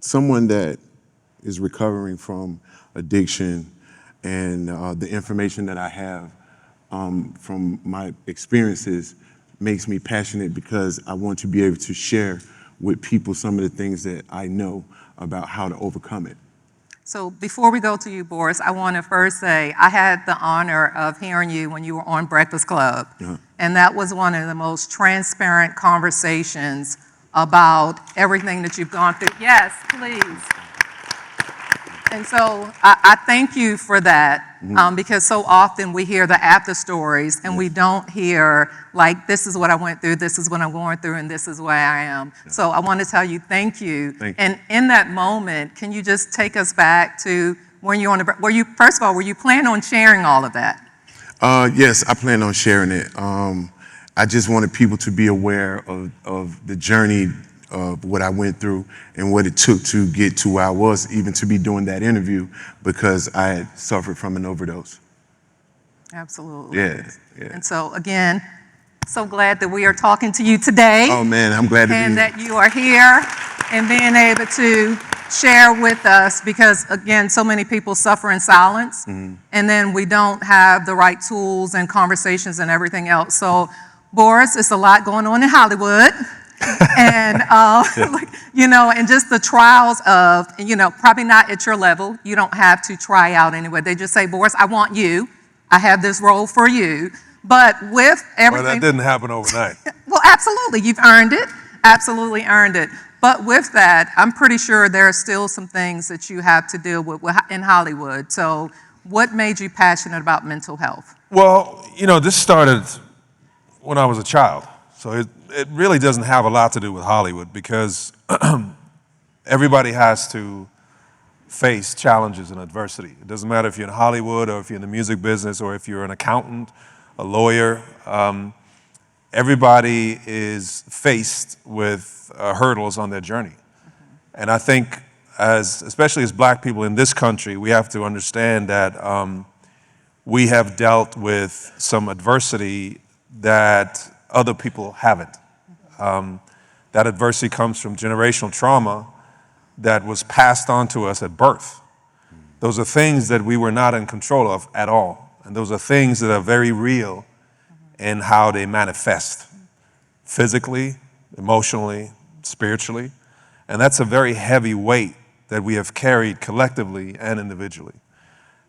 someone that is recovering from addiction, and the information that I have from my experiences makes me passionate because I want to be able to share with people some of the things that I know about how to overcome it. So before we go to you, Boris, I want to first say I had the honor of hearing you when you were on Breakfast Club. And that was one of the most transparent conversations about everything that you've gone through. Yes, please. And so I thank you for that, because so often we hear the after stories and we don't hear, like, this is what I went through, this is what I'm going through, and this is where I am. So I want to tell you thank you. And in that moment, can you just take us back to when you were you, first of all, were you planning on sharing all of that? Yes, I plan on sharing it. I just wanted people to be aware of the journey of what I went through and what it took to get to where I was, even to be doing that interview, because I had suffered from an overdose. Absolutely. Yeah. And so again, so glad that we are talking to you today. Oh man, I'm glad to be here. And that you are here and being able to share with us, because again, so many people suffer in silence, and then we don't have the right tools and conversations and everything else. So Boris, it's a lot going on in Hollywood. And, you know, and just the trials of, you know, probably not at your level. You don't have to try out anyway. They just say, Boris, I want you. I have this role for you. But with everything. Well, that didn't happen overnight. Well, absolutely. You've earned it. Absolutely earned it. But with that, I'm pretty sure there are still some things that you have to deal with in Hollywood. So what made you passionate about mental health? Well, you know, this started when I was a child. So it really doesn't have a lot to do with Hollywood, because everybody has to face challenges and adversity. It doesn't matter if you're in Hollywood or if you're in the music business or if you're an accountant, a lawyer. Everybody is faced with hurdles on their journey. And I think especially as black people in this country, we have to understand that we have dealt with some adversity that other people haven't. That adversity comes from generational trauma that was passed on to us at birth. Those are things that we were not in control of at all. And those are things that are very real in how they manifest physically, emotionally, spiritually. And that's a very heavy weight that we have carried collectively and individually.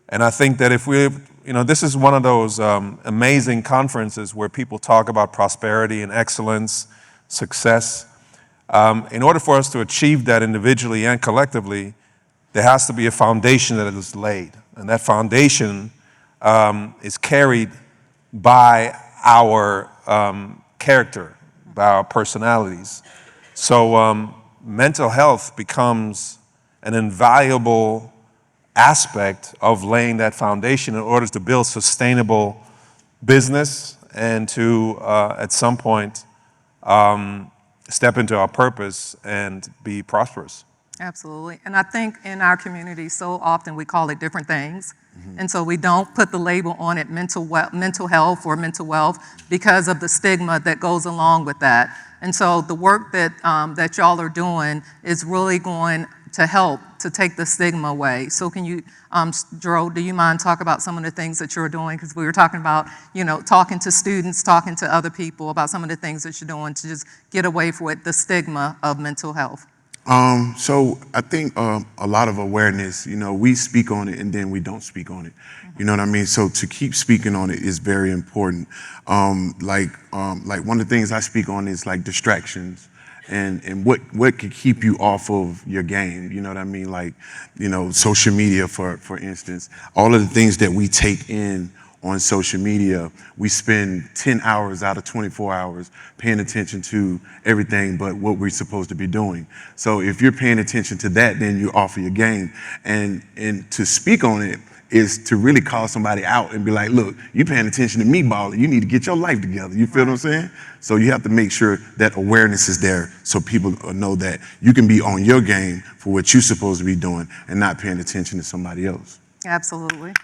And I think that if this is one of those amazing conferences where people talk about prosperity and excellence, success. In order for us to achieve that individually and collectively, there has to be a foundation that is laid. And that foundation is carried by our character, by our personalities. So mental health becomes an invaluable aspect of laying that foundation in order to build sustainable business and to, at some point, step into our purpose and be prosperous. Absolutely. And I think in our community, so often we call it different things. And so we don't put the label on it, mental health or mental wealth, because of the stigma that goes along with that. And so the work that, that y'all are doing is really going to help to take the stigma away. So can you, Jerome, do you mind talk about some of the things that you're doing? Because we were talking about, you know, talking to students, talking to other people about some of the things that you're doing to just get away from the stigma of mental health. So I think a lot of awareness, you know, we speak on it and then we don't speak on it. You know what I mean? So to keep speaking on it is very important. Like one of the things I speak on is like distractions and what could keep you off of your game. You know what I mean? Like, you know, social media, for instance, all of the things that we take in on social media, we spend 10 hours out of 24 hours paying attention to everything but what we're supposed to be doing. So if you're paying attention to that, then you're off of your game. And to speak on it is to really call somebody out and be like, look, you're paying attention to me, baller. You need to get your life together. You feel what I'm saying? So you have to make sure that awareness is there so people know that you can be on your game for what you're supposed to be doing and not paying attention to somebody else. Absolutely.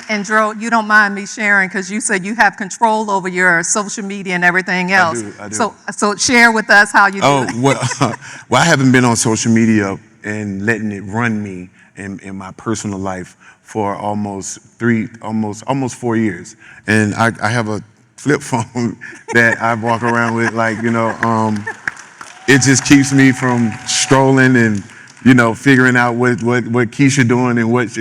And Dro, you don't mind me sharing, because you said you have control over your social media and everything else. I do. So share with us how you do Oh, it. well, I haven't been on social media and letting it run me in my personal life for almost 4 years. And I have a flip phone that I walk around with, like, it just keeps me from strolling and, figuring out what Keisha doing and what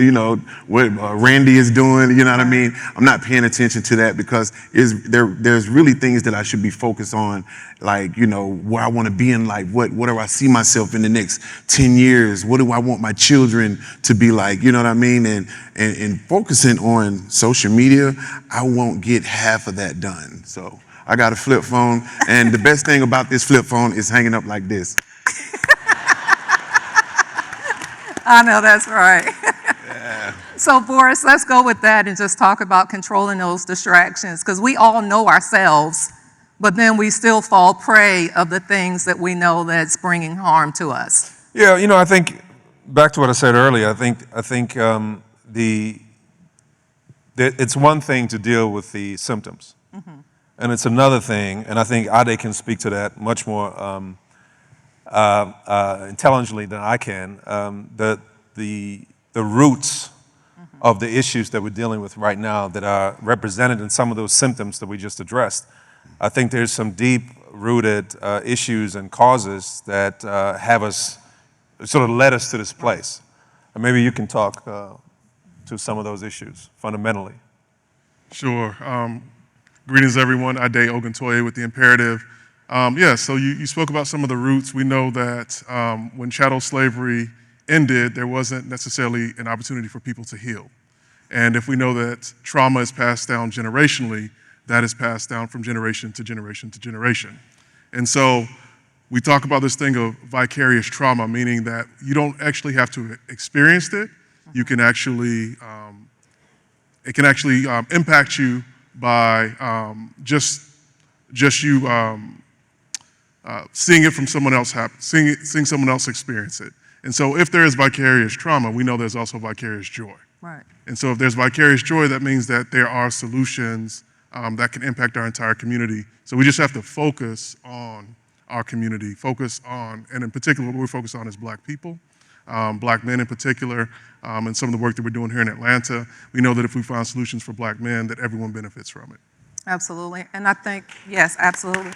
Randy is doing. You know what I mean? I'm not paying attention to that because there's really things that I should be focused on, like, where I want to be in life. What do I see myself in the next 10 years? What do I want my children to be like? You know what I mean? And focusing on social media, I won't get half of that done. So I got a flip phone, and the best thing about this flip phone is hanging up like this. I know that's right. So Boris, let's go with that and just talk about controlling those distractions, because we all know ourselves, but then we still fall prey of the things that we know that's bringing harm to us. Yeah, I think back to what I said earlier. I think it's one thing to deal with the symptoms, and it's another thing, and I think Ade can speak to that much more intelligently than I can. The roots of the issues that we're dealing with right now that are represented in some of those symptoms that we just addressed. I think there's some deep-rooted issues and causes that have us, sort of led us to this place. And maybe you can talk to some of those issues fundamentally. Sure. Greetings, everyone. Ade Oguntoye with The Imperative. So you spoke about some of the roots. We know that when chattel slavery ended, there wasn't necessarily an opportunity for people to heal. And if we know that trauma is passed down generationally, that is passed down from generation to generation to generation. And so we talk about this thing of vicarious trauma, meaning that you don't actually have to experience it. You can actually, it can actually impact you by just you seeing it from someone else happen, seeing someone else experience it. And so if there is vicarious trauma, we know there's also vicarious joy. Right. And so if there's vicarious joy, that means that there are solutions that can impact our entire community. So we just have to focus on our community, and in particular, what we're focused on is Black people, Black men in particular, and some of the work that we're doing here in Atlanta. We know that if we find solutions for Black men, that everyone benefits from it. Absolutely. And I think, yes, absolutely.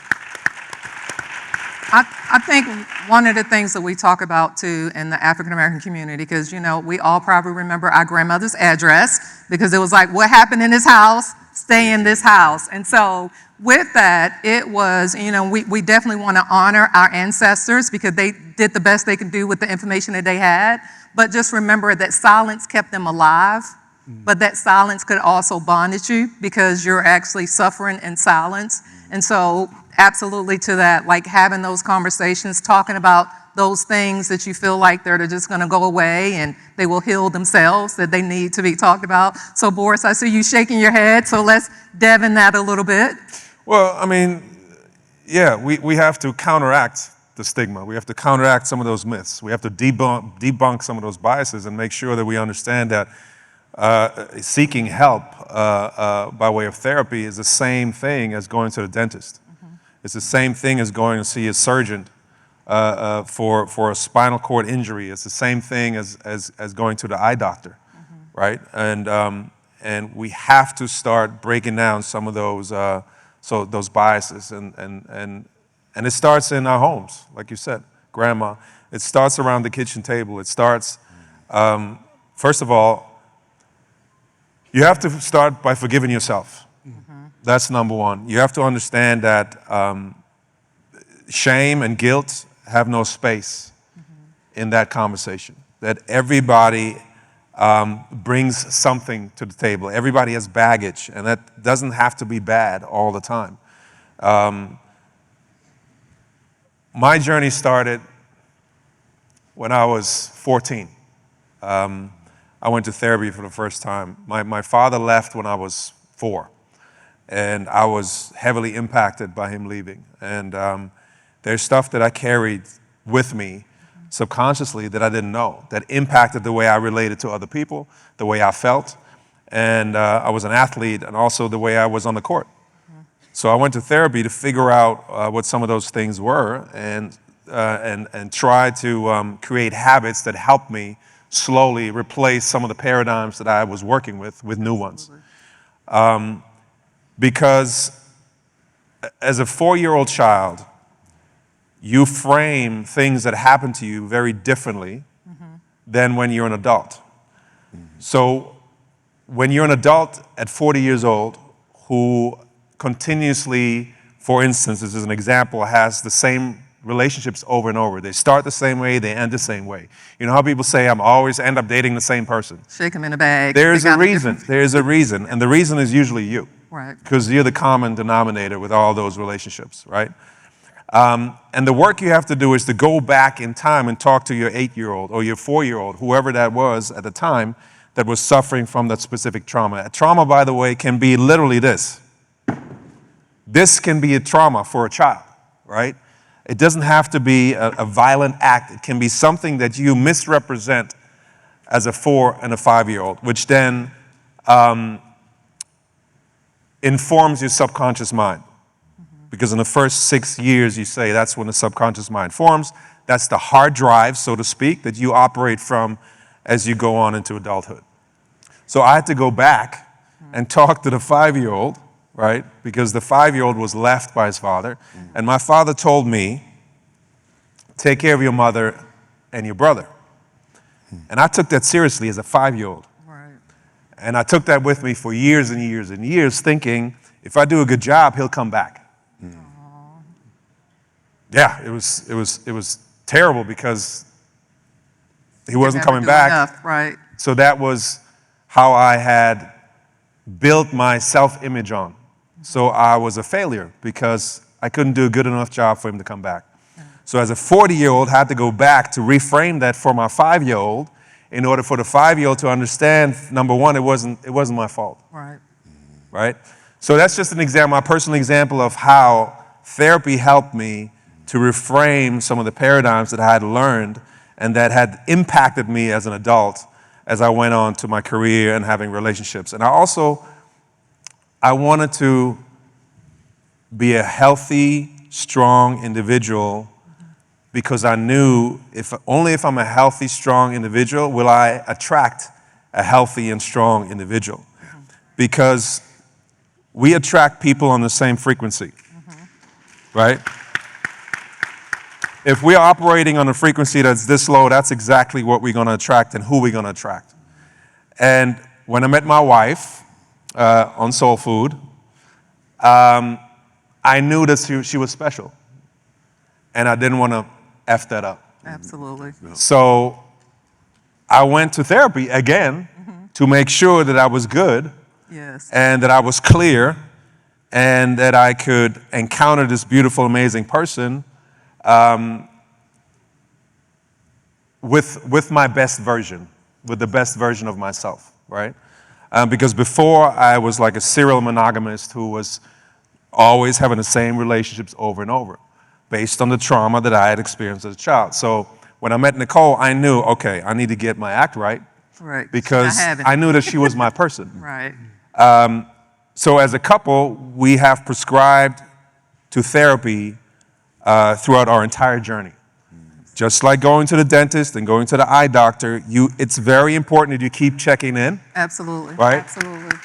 I think one of the things that we talk about too in the African American community, because we all probably remember our grandmother's address, because it was like, what happened in this house, stay in this house. And so with that, it was, we definitely want to honor our ancestors because they did the best they could do with the information that they had. But just remember that silence kept them alive, but that silence could also bondage you because you're actually suffering in silence. And so absolutely to that, like having those conversations, talking about those things that you feel like they're just going to go away and they will heal themselves, that they need to be talked about. So Boris, I see you shaking your head, so let's delve in that a little bit. Well, I mean, yeah, we have to counteract the stigma. We have to counteract some of those myths. We have to debunk some of those biases and make sure that we understand that seeking help by way of therapy is the same thing as going to the dentist. It's the same thing as going to see a surgeon for a spinal cord injury. It's the same thing as going to the eye doctor, right? And we have to start breaking down some of those those biases, and it starts in our homes, like you said, Grandma. It starts around the kitchen table. It starts, first of all, you have to start by forgiving yourself. That's number one. You have to understand that shame and guilt have no space in that conversation. That everybody brings something to the table. Everybody has baggage, and that doesn't have to be bad all the time. My journey started when I was 14. I went to therapy for the first time. My father left when I was 4. And I was heavily impacted by him leaving. And there's stuff that I carried with me subconsciously that I didn't know, that impacted the way I related to other people, the way I felt. and I was an athlete, and also the way I was on the court. So I went to therapy to figure out what some of those things were, and try to create habits that helped me slowly replace some of the paradigms that I was working with new ones. Because as a 4-year-old child, you frame things that happen to you very differently than when you're an adult. So when you're an adult at 40 years old who continuously, for instance, this is an example, has the same relationships over and over. They start the same way, they end the same way. You know how people say, I'm always end up dating the same person? Shake them in a bag. There's a reason. There's a reason. And the reason is usually you. Right. Because you're the common denominator with all those relationships, right? And the work you have to do is to go back in time and talk to your 8-year-old or your 4-year-old, whoever that was at the time that was suffering from that specific trauma. A trauma, by the way, can be literally this. This can be a trauma for a child, right? It doesn't have to be a violent act. It can be something that you misrepresent as a 4 and a 5-year-old, which then informs your subconscious mind. Because in the first 6 years, you say that's when the subconscious mind forms. That's the hard drive, so to speak, that you operate from as you go on into adulthood. So I had to go back and talk to the 5-year-old, right? Because the 5-year-old was left by his father. And my father told me, take care of your mother and your brother. And I took that seriously as a 5-year-old. Right. And I took that with me for years and years and years, thinking, if I do a good job, he'll come back. Yeah, it was terrible because he wasn't coming back. Enough, right. So that was how I had built my self-image on. So I was a failure because I couldn't do a good enough job for him to come back. So as a 40-year-old, I had to go back to reframe that for my 5-year-old in order for the 5-year-old to understand, number one, it wasn't my fault. Right. Right? So that's just an example, my personal example of how therapy helped me to reframe some of the paradigms that I had learned and that had impacted me as an adult as I went on to my career and having relationships. And I wanted to be a healthy, strong individual because I knew only if I'm a healthy, strong individual will I attract a healthy and strong individual. Because we attract people on the same frequency, right? If we're operating on a frequency that's this low, that's exactly what we're going to attract and who we're going to attract. And when I met my wife on Soul Food, I knew that she was special. And I didn't want to F that up. Absolutely. So I went to therapy again to make sure that I was good. Yes. And that I was clear and that I could encounter this beautiful, amazing person with my best version, with the best version of myself, right? Because before I was like a serial monogamist who was always having the same relationships over and over based on the trauma that I had experienced as a child. So when I met Nicole, I knew, okay, I need to get my act right. Right. Because I knew that she was my person. Right. So as a couple, we have prescribed to therapy throughout our entire journey. Just like going to the dentist and going to the eye doctor, it's very important that you keep checking in. Absolutely. Right? Absolutely.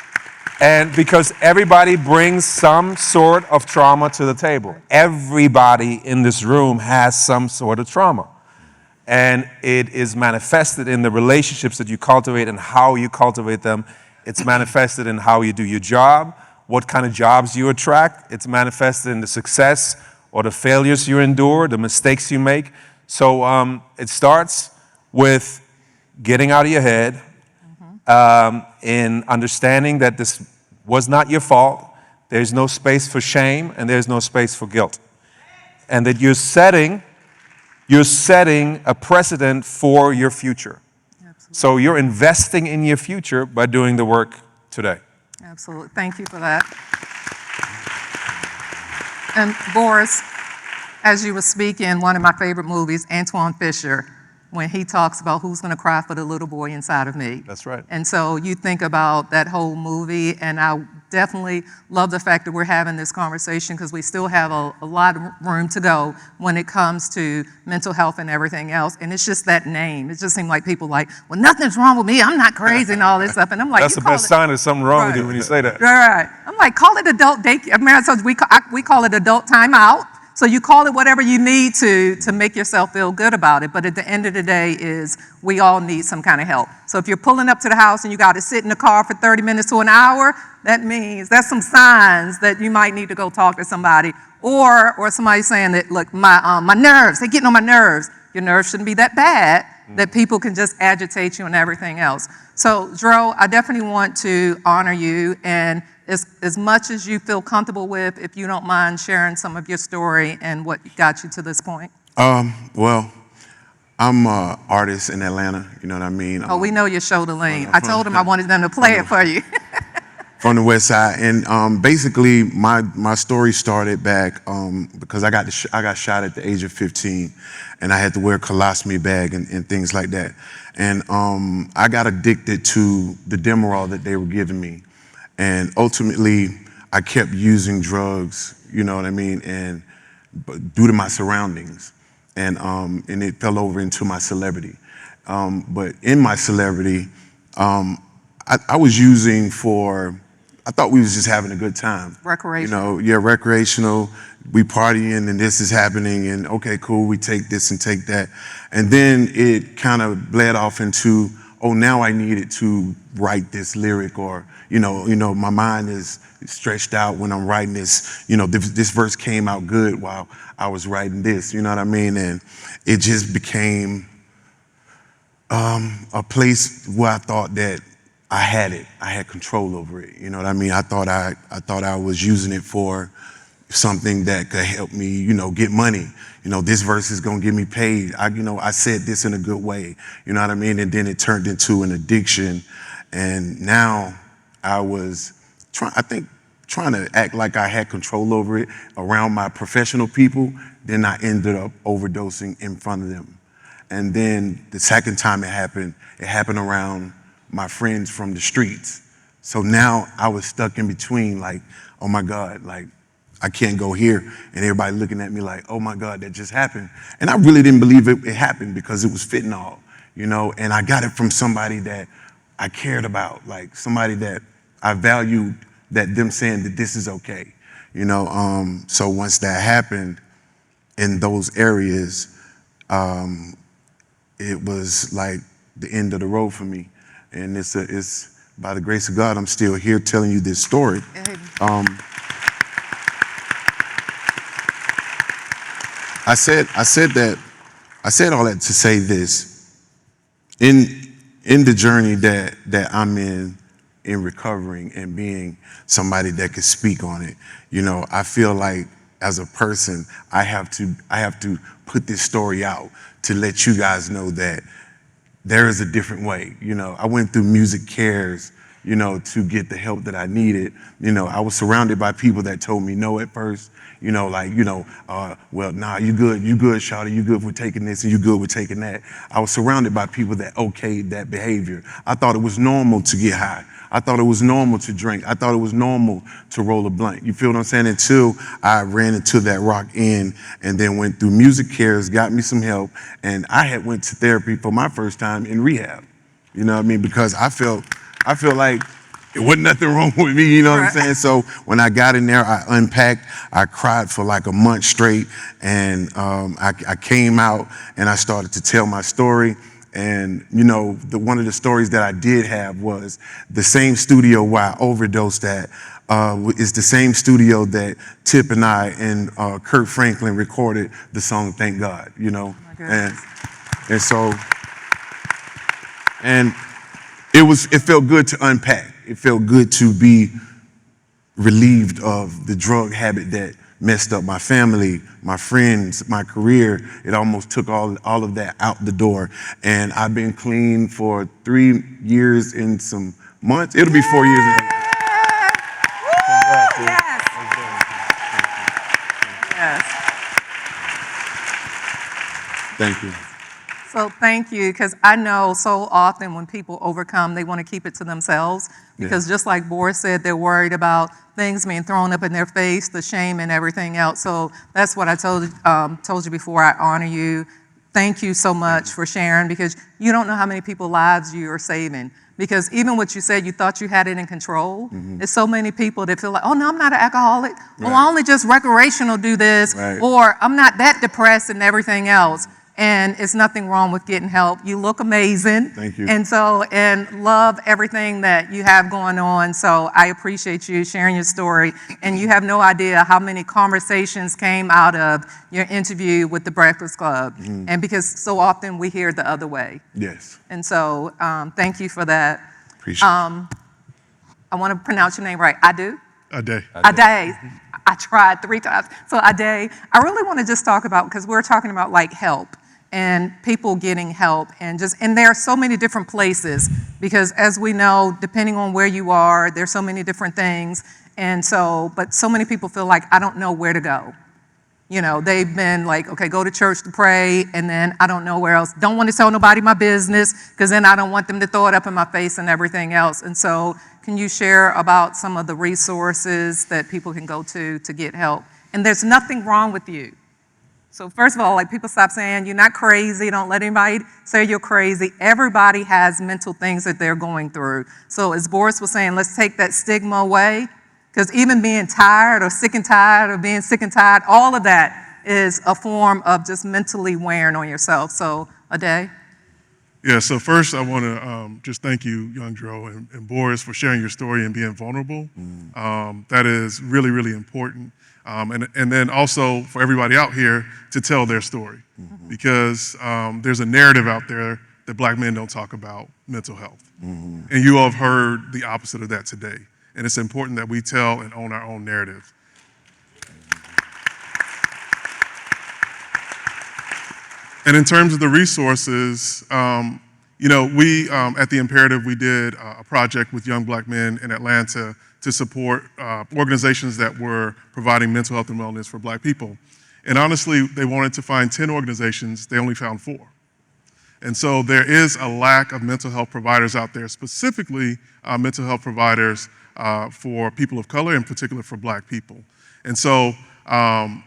And because everybody brings some sort of trauma to the table. Everybody in this room has some sort of trauma. And it is manifested in the relationships that you cultivate and how you cultivate them. It's manifested in how you do your job, what kind of jobs you attract. It's manifested in the success or the failures you endure, the mistakes you make. So it starts with getting out of your head, in understanding that this was not your fault. There's no space for shame and there's no space for guilt. And that you're setting a precedent for your future. Absolutely. So you're investing in your future by doing the work today. Absolutely. Thank you for that. And Boris, as you were speaking, one of my favorite movies, Antoine Fisher, when he talks about who's going to cry for the little boy inside of me. That's right. And so you think about that whole movie, and I definitely love the fact that we're having this conversation because we still have a lot of room to go when it comes to mental health and everything else. And it's just that name. It just seemed like people like, well, nothing's wrong with me. I'm not crazy and all this stuff. And I'm like, That's the best sign there's something wrong with you when you say that. Right. I'm like, call it adult daycare. I mean, so we call it adult timeout. So you call it whatever you need to make yourself feel good about it. But at the end of the day is we all need some kind of help. So if you're pulling up to the house and you got to sit in the car for 30 minutes to an hour, that means that's some signs that you might need to go talk to somebody. Or somebody saying that, look, my nerves, they're getting on my nerves. Your nerves shouldn't be that bad that people can just agitate you and everything else. So, Dro, I definitely want to honor you, and as much as you feel comfortable with, if you don't mind sharing some of your story and what got you to this point. Well, I'm an artist in Atlanta, you know what I mean? Oh, we know your shoulder lean. I told them I wanted them to play it for you. From the West Side, and basically my story started back because I got shot at the age of 15, and I had to wear a colostomy bag and things like that, and I got addicted to the Demerol that they were giving me, and ultimately I kept using drugs, you know what I mean, and due to my surroundings, and it fell over into my celebrity, but in my celebrity, I was using for. I thought we was just having a good time. Recreational. You know, yeah, recreational. We partying and this is happening and okay, cool, we take this and take that. And then it kind of bled off into, oh, now I needed to write this lyric or, you know, my mind is stretched out when I'm writing this, you know, this verse came out good while I was writing this, you know what I mean? And it just became a place where I thought that I had it. I had control over it. You know what I mean? I thought I was using it for something that could help me, you know, get money. You know, this verse is gonna get me paid. I said this in a good way. You know what I mean? And then it turned into an addiction. And now I was trying to act like I had control over it around my professional people. Then I ended up overdosing in front of them. And then the second time it happened around my friends from the streets. So now I was stuck in between, like, oh my God, like, I can't go here. And everybody looking at me like, oh my God, that just happened. And I really didn't believe it happened because it was fentanyl, you know, and I got it from somebody that I cared about, like somebody that I valued, that them saying that this is okay, you know. So once that happened in those areas, it was like the end of the road for me. And it's by the grace of God, I'm still here telling you this story. I said all that to say this. In the journey that I'm in recovering and being somebody that could speak on it, you know, I feel like as a person, I have to put this story out to let you guys know that there is a different way. You know, I went through Music Cares, you know, to get the help that I needed. You know, I was surrounded by people that told me no at first, you know, like, you know, well, nah, you good, shawty, you good with taking this and you good with taking that. I was surrounded by people that okayed that behavior. I thought it was normal to get high. I thought it was normal to drink. I thought it was normal to roll a blunt. You feel what I'm saying? Until I ran into that rock end and then went through Music Cares, got me some help, and I had went to therapy for my first time in rehab. You know what I mean? Because I felt like it wasn't nothing wrong with me, you know what I'm saying? So when I got in there, I unpacked, I cried for like a month straight, and I came out and I started to tell my story. And, you know, one of the stories that I did have was the same studio where I overdosed at is the same studio that Tip and I and Kurt Franklin recorded the song Thank God, you know? And so, and it felt good to unpack. It felt good to be relieved of the drug habit that messed up my family, my friends, my career. It almost took all of that out the door. And I've been clean for 3 years and some months. It'll be 4 years. Yes. Thank you. So thank you, because I know so often when people overcome, they want to keep it to themselves, because just like Boris said, they're worried about things being thrown up in their face, the shame and everything else. So that's what I told you before. I honor you. Thank you so much for sharing, because you don't know how many people's lives you are saving. Because even what you said, you thought you had it in control. There's so many people that feel like, oh no, I'm not an alcoholic. Well, I only just recreational do this, or I'm not that depressed and everything else. And it's nothing wrong with getting help. You look amazing. Thank you. And love everything that you have going on. So I appreciate you sharing your story. And you have no idea how many conversations came out of your interview with the Breakfast Club. And because so often we hear the other way. Yes. And so thank you for that. Appreciate it. I want to pronounce your name right. Ade. Ade. Ade. I tried 3 times. So Ade, I really want to just talk about, because we're talking about like help and people getting help, and there are so many different places, because as we know, depending on where you are, there's so many different things. And so, but so many people feel like, I don't know where to go. You know, they've been like, okay, go to church to pray, and then I don't know where else. Don't want to tell nobody my business, because then I don't want them to throw it up in my face and everything else. And so, can you share about some of the resources that people can go to get help? And there's nothing wrong with you. So first of all, like, people stop saying you're not crazy. Don't let anybody say you're crazy. Everybody has mental things that they're going through. So as Boris was saying, let's take that stigma away. Because even being tired or sick and tired or being sick and tired, all of that is a form of just mentally wearing on yourself. So, Ade? Yeah, so first I want to just thank you, Young Dro, and Boris, for sharing your story and being vulnerable. That is really, really important. And then also for everybody out here to tell their story. Because there's a narrative out there that Black men don't talk about mental health. And you all have heard the opposite of that today. And it's important that we tell and own our own narrative. And in terms of the resources, you know, we at The Imperative, we did a project with young Black men in Atlanta to support organizations that were providing mental health and wellness for Black people. And honestly, they wanted to find 10 organizations, they only found 4. And so there is a lack of mental health providers out there, specifically mental health providers for people of color, in particular for Black people. And so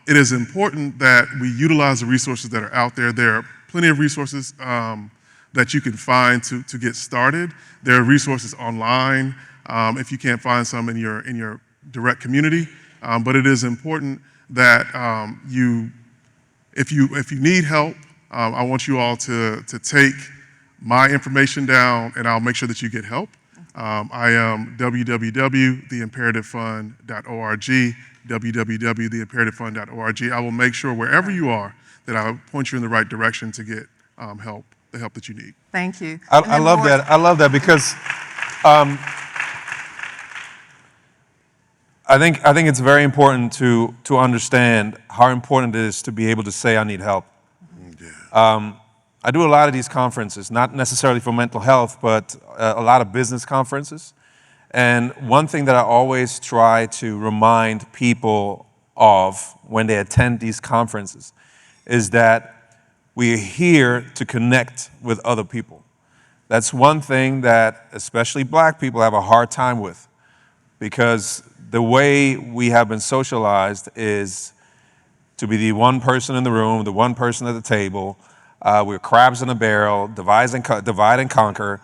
it is important that we utilize the resources that are out there. There are plenty of resources that you can find to get started. There are resources online if you can't find some in your direct community. But it is important that if you need help, I want you all to take my information down, and I'll make sure that you get help. I am www.theimperativeFund.org, www.theimperativeFund.org. I will make sure wherever you are that I'll point you in the right direction to get help, the help that you need. Thank you. I love that. I love that, because I think it's very important to understand how important it is to be able to say I need help. I do a lot of these conferences, not necessarily for mental health, but a lot of business conferences. And one thing that I always try to remind people of when they attend these conferences is that we're here to connect with other people. That's one thing that especially Black people have a hard time with, because the way we have been socialized is to be the one person in the room, the one person at the table. We're crabs in a barrel, divide and conquer,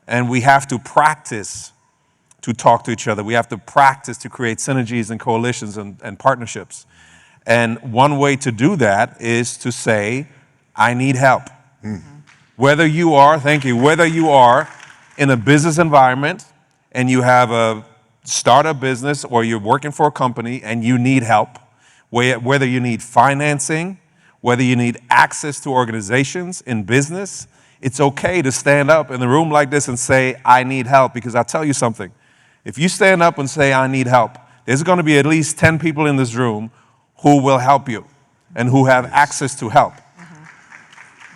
and we have to practice to talk to each other. We have to practice to create synergies and coalitions and partnerships. And one way to do that is to say, I need help. Whether you are, thank you, whether you are in a business environment and you have a startup business, or you're working for a company and you need help, whether you need financing, whether you need access to organizations in business, it's okay to stand up in a room like this and say, I need help. Because I'll tell you something, if you stand up and say, I need help, there's going to be at least 10 people in this room who will help you and who have access to help.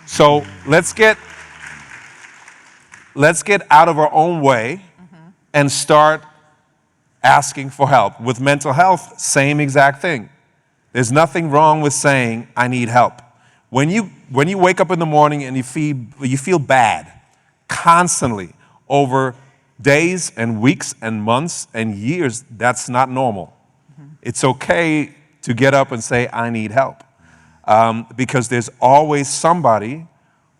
So let's get out of our own way and start asking for help. With mental health, same exact thing. There's nothing wrong with saying, I need help. When you when you wake up in the morning and you feel bad constantly over days and weeks and months and years, that's not normal. It's okay to get up and say, I need help. Because there's always somebody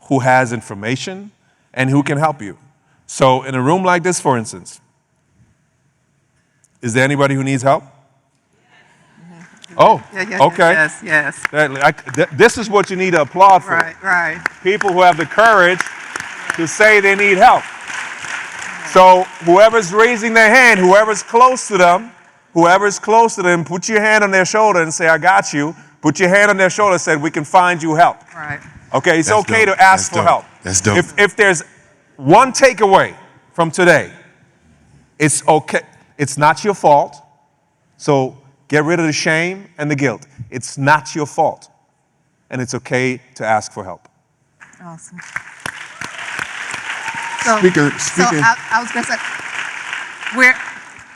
who has information and who can help you. So in a room like this, for instance, is there anybody who needs help? Oh, okay. Yes. This is what you need to applaud for. Right. People who have the courage to say they need help. So whoever's raising their hand, whoever's close to them, put your hand on their shoulder and say, I got you. Put your hand on their shoulder and say, we can find you help. Right. Okay, it's That's okay dope. to ask That's for dope. help. That's dope. If there's one takeaway from today, it's okay. It's not your fault. So get rid of the shame and the guilt. It's not your fault. And it's okay to ask for help. Awesome. Speaking. So I was going to say,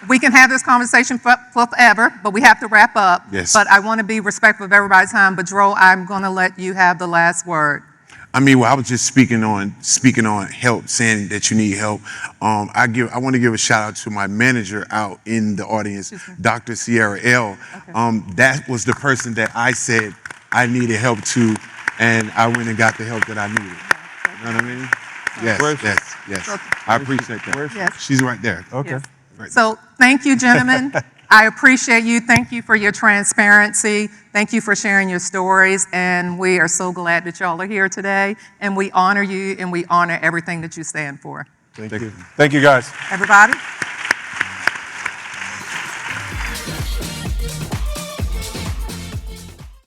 we can have this conversation forever, but we have to wrap up. Yes. But I want to be respectful of everybody's time. But Dro, I'm going to let you have the last word. I mean, well, I was just speaking on help, saying that you need help. I want to give a shout out to my manager out in the audience, Dr. Sierra L. Okay. That was the person that I said I needed help to, and I went and got the help that I needed. You know what I mean? Yes. I appreciate that. Yes. She's right there. Okay. Yes. Right. So thank you, gentlemen. I appreciate you. Thank you for your transparency. Thank you for sharing your stories. And we are so glad that y'all are here today. And we honor you and we honor everything that you stand for. Thank you. Thank you, guys. Everybody?